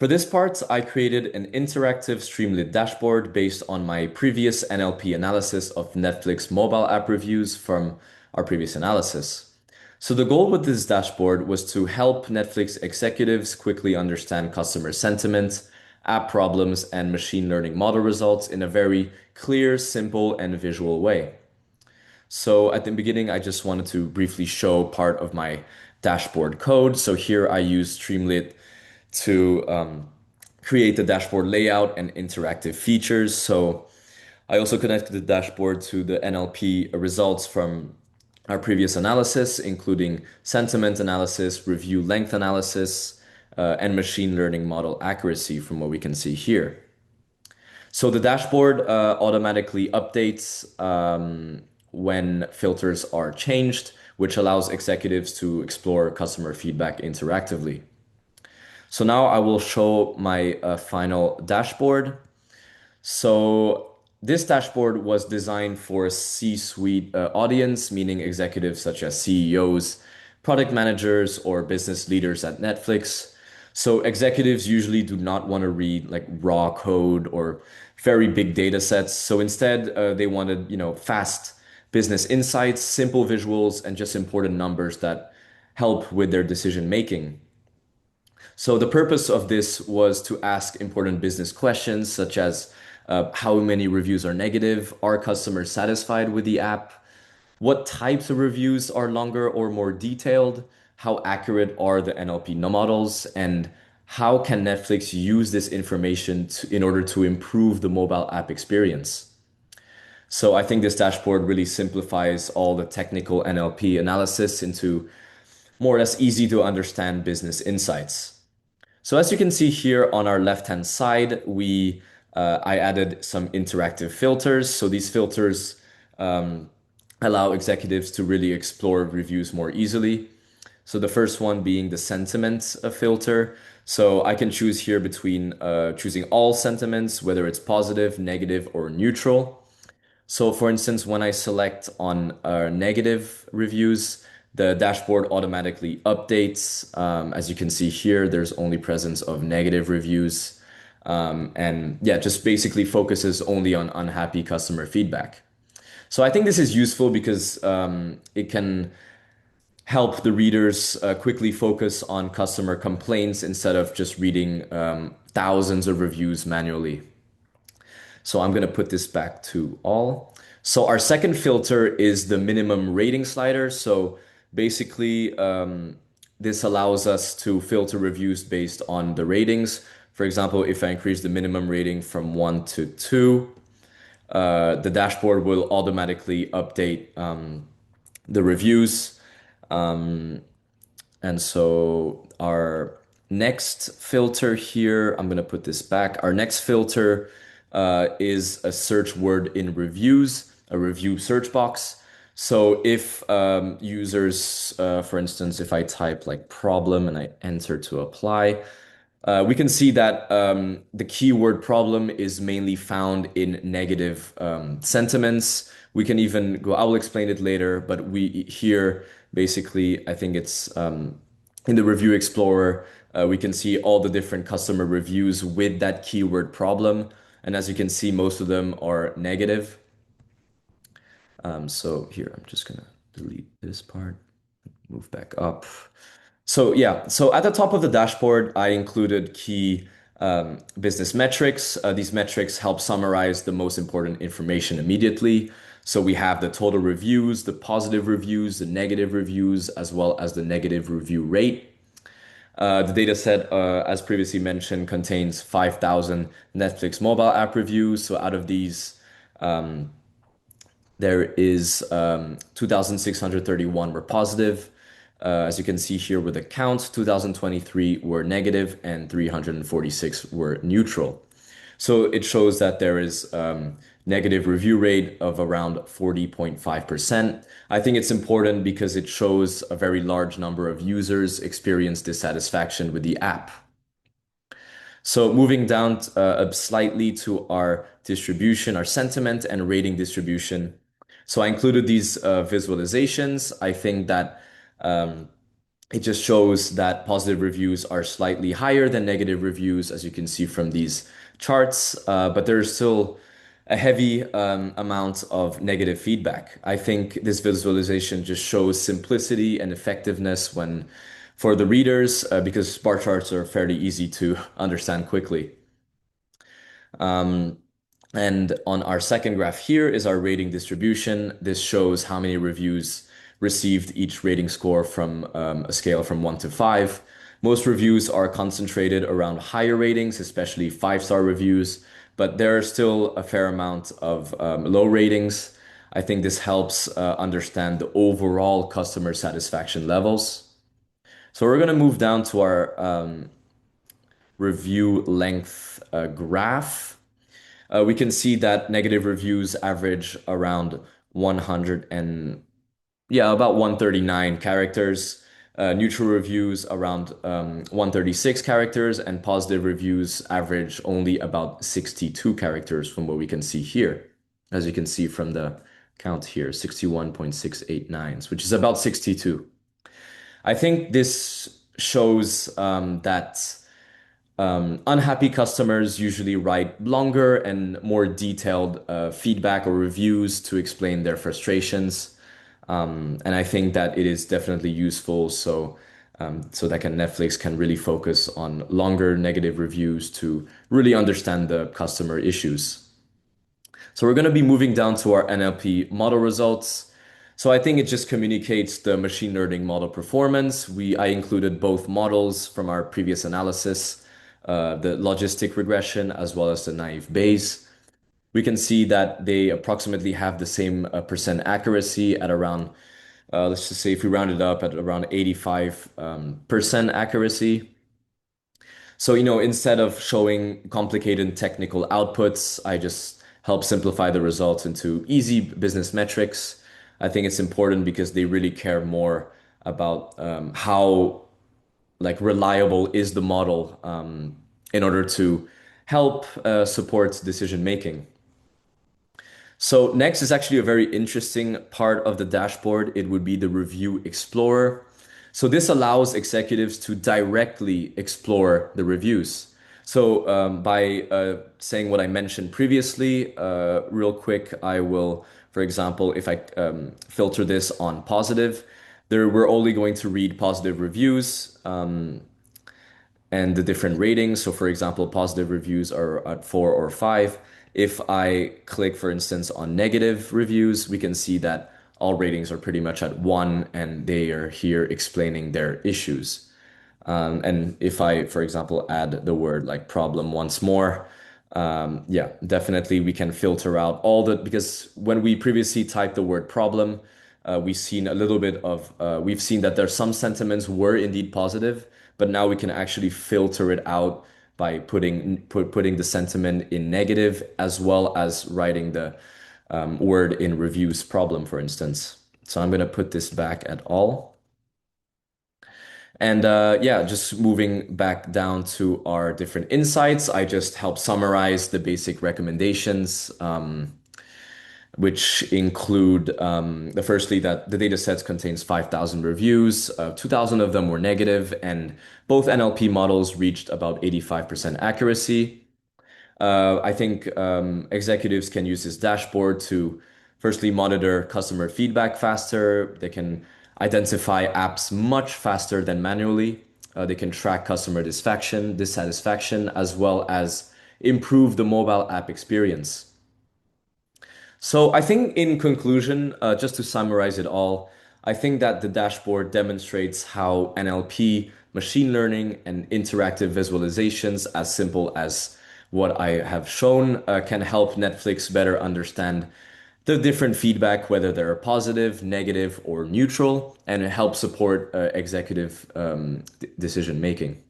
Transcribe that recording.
For this part, I created an interactive Streamlit dashboard based on my previous NLP analysis of Netflix mobile app reviews from our previous analysis. So the goal with this dashboard was to help Netflix executives quickly understand customer sentiment, app problems, and machine learning model results in a very clear, simple, and visual way. So at the beginning, I just wanted to briefly show part of my dashboard code. So here I use Streamlit to create the dashboard layout and interactive features. So I also connected the dashboard to the NLP results from our previous analysis, including sentiment analysis, review length analysis, and machine learning model accuracy from what we can see here. So the dashboard automatically updates when filters are changed, which allows executives to explore customer feedback interactively. So now I will show my final dashboard. So this dashboard was designed for a C-suite audience, meaning executives such as CEOs, product managers, or business leaders at Netflix. So executives usually do not want to read like raw code or very big data sets. So instead, they wanted, fast business insights, simple visuals, and just important numbers that help with their decision making. So the purpose of this was to ask important business questions such as how many reviews are negative, are customers satisfied with the app, what types of reviews are longer or more detailed, how accurate are the NLP models, and how can Netflix use this information in order to improve the mobile app experience. So I think this dashboard really simplifies all the technical NLP analysis into more or less easy to understand business insights. So as you can see here on our left-hand side, I added some interactive filters. So these filters allow executives to really explore reviews more easily. So the first one being the sentiment filter. So I can choose here between choosing all sentiments, whether it's positive, negative, or neutral. So for instance, when I select on negative reviews, the dashboard automatically updates. As you can see here, there's only presence of negative reviews. And yeah, just basically focuses only on unhappy customer feedback. So I think this is useful because it can help the readers quickly focus on customer complaints instead of just reading thousands of reviews manually. So I'm going to put this back to all. So our second filter is the minimum rating slider. So basically, this allows us to filter reviews based on the ratings. For example, if I increase the minimum rating from 1 to 2, the dashboard will automatically update the reviews. And so our next filter here, I'm going to put this back. Our next filter is a search word in reviews, a review search box. So if users, for instance, if I type like problem and I enter to apply, we can see that the keyword problem is mainly found in negative sentiments. We can even go, I will explain it later, but we here basically, I think it's in the Review Explorer, we can see all the different customer reviews with that keyword problem. And as you can see, most of them are negative. So here, I'm just gonna delete this part, move back up. So yeah, so at the top of the dashboard, I included key business metrics. These metrics help summarize the most important information immediately. So we have the total reviews, the positive reviews, the negative reviews, as well as the negative review rate. The data set, as previously mentioned, contains 5,000 Netflix mobile app reviews. So out of these, there is 2,631 were positive. As you can see here with the count, 2023 were negative and 346 were neutral. So it shows that there is negative review rate of around 40.5%. I think it's important because it shows a very large number of users experience dissatisfaction with the app. So moving down slightly to our distribution, our sentiment and rating distribution. So I included these visualizations. I think that it just shows that positive reviews are slightly higher than negative reviews, as you can see from these charts, but there's still a heavy amount of negative feedback. I think this visualization just shows simplicity and effectiveness when for the readers, because bar charts are fairly easy to understand quickly. Um, and on our second graph here is our rating distribution. This shows how many reviews received each rating score from a scale from 1 to 5. Most reviews are concentrated around higher ratings, especially 5-star reviews, but there are still a fair amount of low ratings. I think this helps understand the overall customer satisfaction levels. So we're going to move down to our review length graph. We can see that negative reviews average around 100 and yeah, about 139 characters. Neutral reviews around 136 characters, and positive reviews average only about 62 characters from what we can see here. As you can see from the count here, 61.689, which is about 62. I think this shows that unhappy customers usually write longer and more detailed feedback or reviews to explain their frustrations. And I think that it is definitely useful so that Netflix can really focus on longer negative reviews to really understand the customer issues. So we're going to be moving down to our NLP model results. So I think it just communicates the machine learning model performance. I included both models from our previous analysis, the logistic regression as well as the naive Bayes. We can see that they approximately have the same percent accuracy at around, let's just say if we round it up at around 85 percent accuracy. So, instead of showing complicated technical outputs, I just help simplify the results into easy business metrics. I think it's important because they really care more about how reliable is the model in order to help support decision making. So next is actually a very interesting part of the dashboard. It would be the Review Explorer. So this allows executives to directly explore the reviews. So by saying what I mentioned previously, real quick, I will, for example, if I filter this on positive, we're only going to read positive reviews. And the different ratings. So for example, positive reviews are at 4 or 5. If I click, for instance, on negative reviews, we can see that all ratings are pretty much at 1 and they are here explaining their issues. And if I, for example, add the word like problem once more, yeah, definitely we can filter out because when we previously typed the word problem, we've seen a little bit of, we've seen that there's some sentiments were indeed positive, but now we can actually filter it out by putting the sentiment in negative as well as writing the word in reviews problem, for instance. So I'm going to put this back at all. And yeah, just moving back down to our different insights, I just help summarize the basic recommendations, which include firstly that the data set contains 5,000 reviews, 2,000 of them were negative, and both NLP models reached about 85% accuracy. I think executives can use this dashboard to firstly monitor customer feedback faster. They can identify apps much faster than manually. They can track customer dissatisfaction, as well as improve the mobile app experience. So I think in conclusion, just to summarize it all, I think that the dashboard demonstrates how NLP, machine learning, and interactive visualizations, as simple as what I have shown, can help Netflix better understand the different feedback, whether they're positive, negative, or neutral, and help support executive decision making.